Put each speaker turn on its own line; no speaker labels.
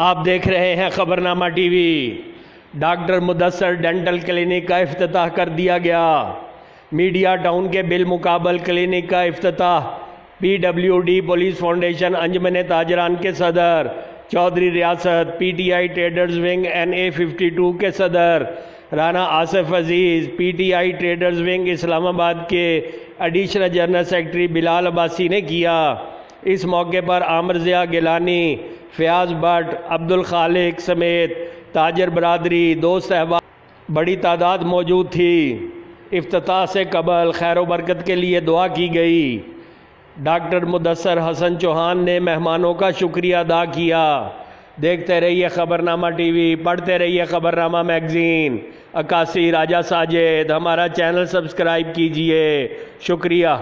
आप देख रहे हैं Khabarnama TV. Doctor Mudassar dental clinic का इफ्तिताह कर दिया गया। मीडिया टाउन के बिलमुकाबल क्लिनिक का इफ्तिताह PWD पुलिस फाउंडेशन अंजमन ताजरान के सदर चौधरी रियासत, PTI ट्रेडर्स विंग NA52 के सदर राना आसिफ अजीज़, PTI ट्रेडर्स विंग इस्लामाबाद के additional general secretary Bilal Abbasi ने किया। इस मौके पर आमिर ज़िया गिलानी, फयाज भट्ट, अब्दुल खालिक समेत ताजर बरादरी, दोस्त अहबाब बड़ी तादाद मौजूद थी। इफ्तिताह से कबल खैर व बरकत के लिए दुआ की गई। डॉक्टर मुदस्सर हसन चौहान ने मेहमानों का शुक्रिया अदा किया। देखते रहिए खबरनामा टीवी, पढ़ते रहिए खबरनामा मैगजीन। अक्कासी राजा साजिद, हमारा चैनल सब्सक्राइब कीजिए। शुक्रिया।